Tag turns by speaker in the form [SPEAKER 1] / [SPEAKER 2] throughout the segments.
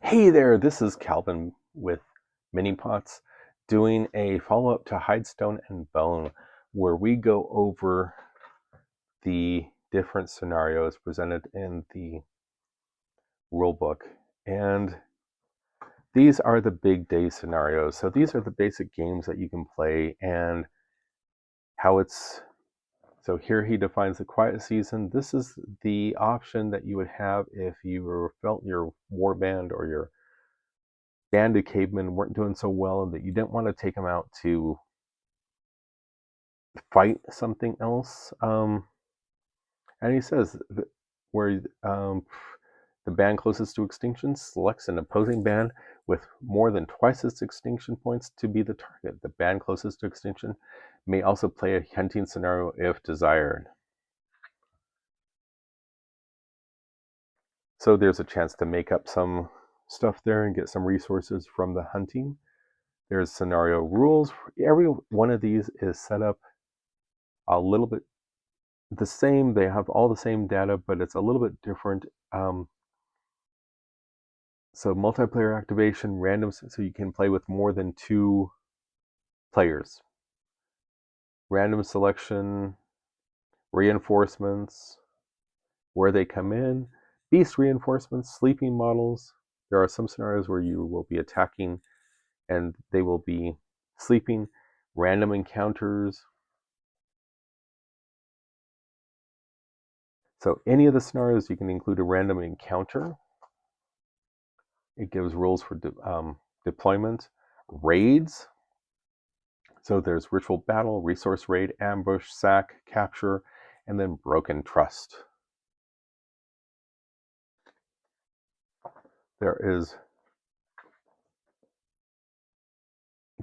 [SPEAKER 1] Hey there, this is Calvin with Minipots doing a follow-up to Hidestone and Bone, where we go over the different scenarios presented in the rulebook. And these are the big day scenarios. So these are the basic games that you can play and how it's. So here he defines the quiet season. This is the option that you would have if you felt your warband or your band of cavemen weren't doing so well and that you didn't want to take them out to fight something else. And he says that where the band closest to extinction selects an opposing band with more than twice its extinction points to be the target. The band closest to extinction may also play a hunting scenario if desired. So there's a chance to make up some stuff there and get some resources from the hunting. There's scenario rules. Every one of these is set up a little bit the same. They have all the same data, but it's a little bit different. So multiplayer activation, random, so you can play with more than 2 players. Random selection, reinforcements, where they come in, beast reinforcements, sleeping models. There are some scenarios where you will be attacking and they will be sleeping. Random encounters. So any of the scenarios, you can include a random encounter. It gives rules for deployment. Raids. So there's ritual battle, resource raid, ambush, sack, capture, and then broken trust. There is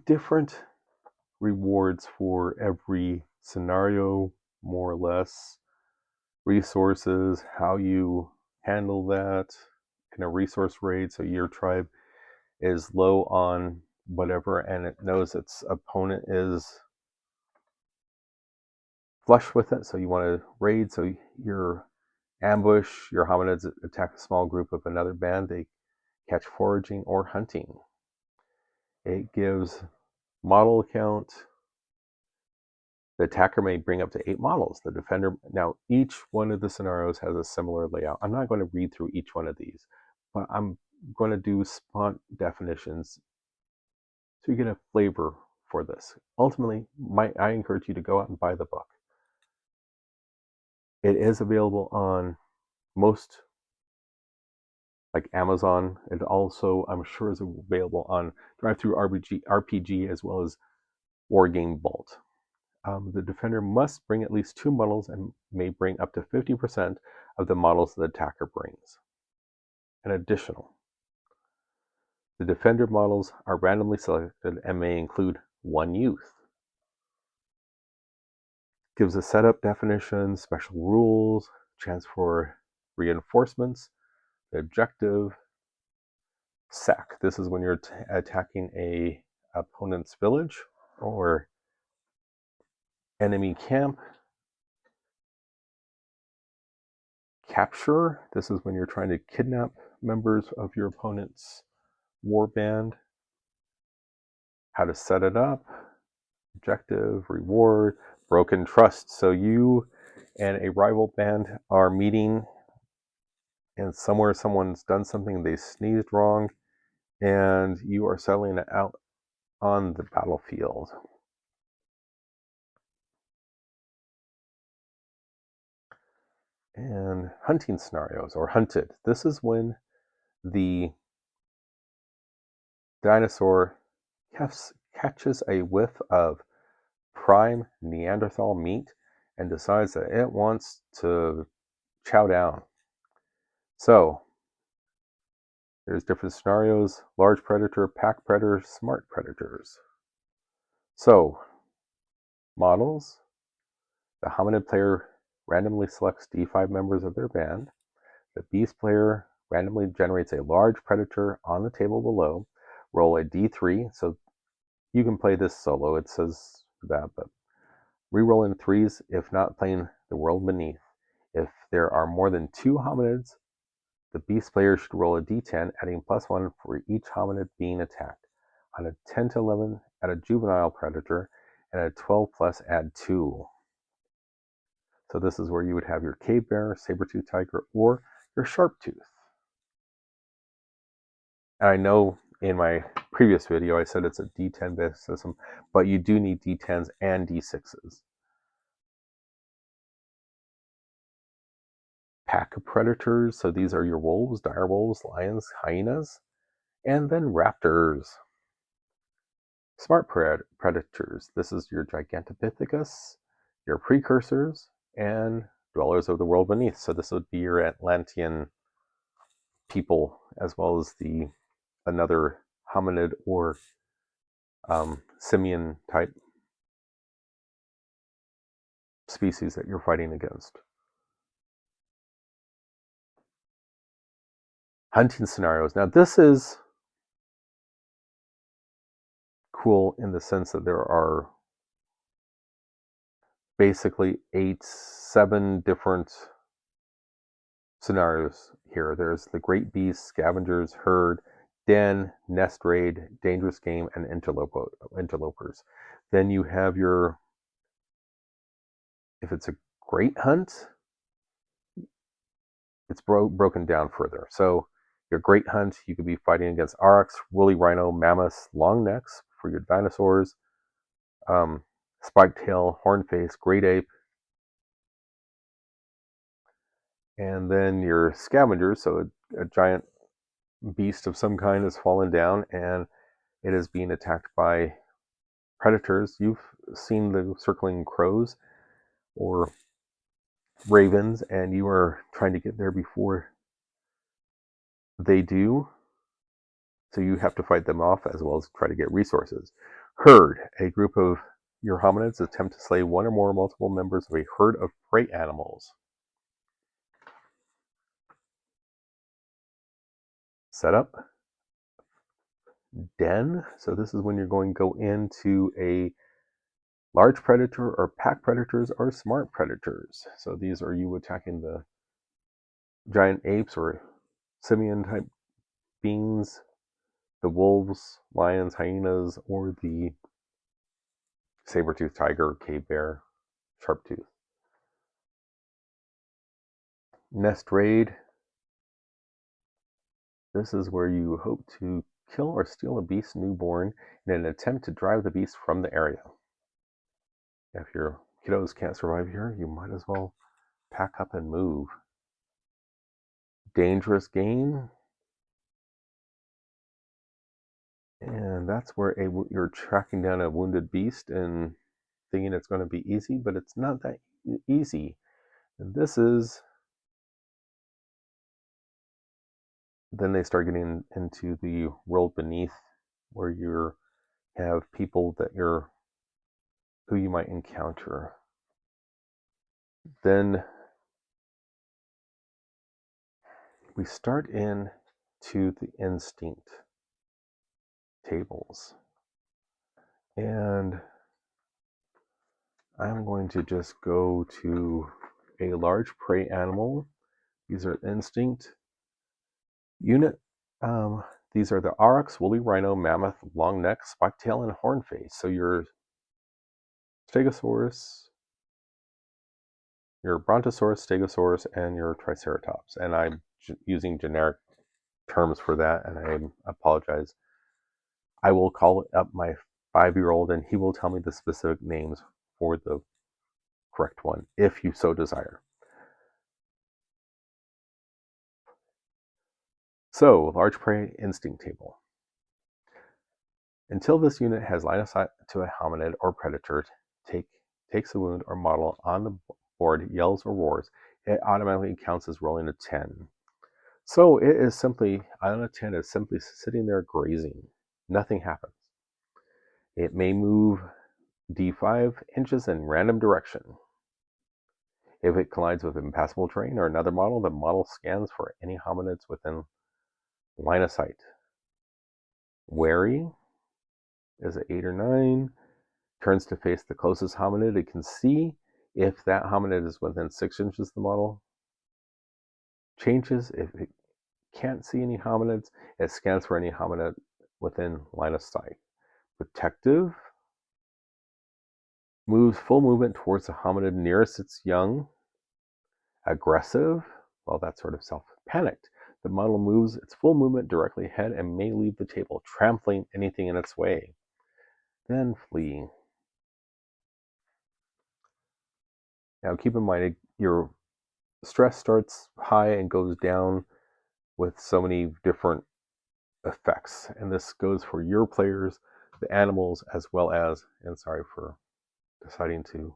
[SPEAKER 1] different rewards for every scenario, more or less. Resources, how you handle that in a resource raid. So your tribe is low on whatever and it knows its opponent is flush with it, so you want to raid. So your ambush, your hominids attack a small group of another band. They catch foraging or hunting. It gives model count. The attacker may bring up to 8 models. The defender, now each one of the scenarios has a similar layout. I'm not going to read through each one of these, but I'm going to do spot definitions so you get a flavor for this. Ultimately, I encourage you to go out and buy the book. It is available on most, like Amazon. It also, I'm sure, is available on DriveThru RPG as well as Wargame Vault. The defender must bring at least 2 models and may bring up to 50% of the models the attacker brings. An additional, the defender models are randomly selected and may include 1 youth. Gives a setup definition, special rules, chance for reinforcements, the objective, sack. This is when you're attacking a opponent's village or enemy camp. Capture. This is when you're trying to kidnap members of your opponent's warband. How to set it up. Objective, reward, broken trust. So you and a rival band are meeting and somewhere someone's done something, they sneezed wrong, and you are settling it out on the battlefield. And hunting scenarios, or hunted. This is when the dinosaur catches a whiff of prime Neanderthal meat and decides that it wants to chow down. So there's different scenarios: large predator, pack predator, smart predators. So models, the hominid player randomly selects D5 members of their band. The beast player randomly generates a large predator on the table below. Roll a D3. So you can play this solo, it says that, but reroll in 3s if not playing the world beneath. If there are more than 2 hominids, The beast player should roll a d10, adding +1 for each hominid being attacked. On a 10 to 11, add a juvenile predator, and a 12 plus, add 2. So this is where you would have your cave bear, saber-tooth tiger, or your sharp-tooth. And I know in my previous video I said it's a d10 based system, but you do need d10s and d6s. Pack of predators, so these are your wolves, dire wolves, lions, hyenas, and then raptors. Smart predators, this is your Gigantopithecus, your precursors, and dwellers of the world beneath. So this would be your Atlantean people, as well as another hominid or simian type species that you're fighting against. Hunting scenarios. Now this is cool in the sense that there are basically 7 different scenarios here. There's the great beasts, scavengers, herd, den, nest raid, dangerous game, and interlopers. Then you have if it's a great hunt, it's broken down further. So your great hunt, you could be fighting against aurochs, woolly rhino, mammoths, long necks for your dinosaurs, spiked tail, hornface, great ape, and then your scavengers, so a giant beast of some kind has fallen down and it is being attacked by predators. You've seen the circling crows or ravens, and you are trying to get there before they do. So you have to fight them off as well as try to get resources. Herd, a group of your hominids attempt to slay one or more multiple members of a herd of prey animals. Setup. Den, so this is when you're going to go into a large predator or pack predators or smart predators. So these are you attacking the giant apes or simian type beings, the wolves, lions, hyenas, or the saber-tooth tiger, cave bear, sharp-tooth. Nest raid. This is where you hope to kill or steal a beast newborn in an attempt to drive the beast from the area. If your kiddos can't survive here, you might as well pack up and move. Dangerous game. And that's where you're tracking down a wounded beast and thinking it's going to be easy, but it's not that easy. And this is, then they start getting into the world beneath, where you have people who you might encounter. Then we start in to the instinct tables. And I'm going to just go to a large prey animal. These are instinct unit. These are the aurochs, woolly rhino, mammoth, long neck, spiked tail, and hornface. So your stegosaurus, your brontosaurus, stegosaurus, and your triceratops. And I'm using generic terms for that, and I apologize. I will call up my 5-year-old and he will tell me the specific names for the correct one, if you so desire. So, large prey instinct table. Until this unit has line of sight to a hominid or predator, takes a wound or model on the board, yells or roars, it automatically counts as rolling a 10. So it is simply, on a 10 is simply sitting there grazing. Nothing happens. It may move d5 inches in random direction. If it collides with impassable terrain or another model, the model scans for any hominids within line of sight. Wary is an 8 or 9. Turns to face the closest hominid it can see. If that hominid is within 6 inches of the model, changes. If can't see any hominids, it scans for any hominid within line of sight. Protective moves full movement towards the hominid nearest its young. Aggressive, well, that's sort of self-panicked. The model moves its full movement directly ahead and may leave the table, trampling anything in its way. Then flee. Now keep in mind, your stress starts high and goes down with so many different effects. And this goes for your players, the animals, as well as, and sorry for deciding to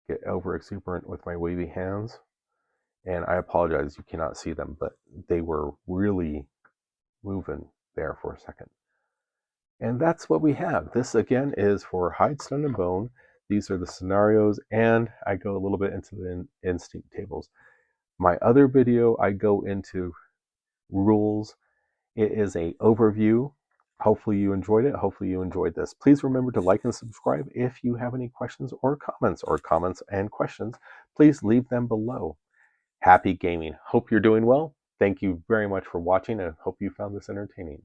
[SPEAKER 1] get over exuberant with my wavy hands. And I apologize, you cannot see them, but they were really moving there for a second. And that's what we have. This again is for Hide, Stun, and Bone. These are the scenarios, and I go a little bit into the instinct tables. My other video, I go into rules. It is an overview. Hopefully you enjoyed it. Hopefully you enjoyed this. Please remember to like and subscribe. If you have any questions or comments and questions, please leave them below. Happy gaming. Hope you're doing well. Thank you very much for watching and hope you found this entertaining.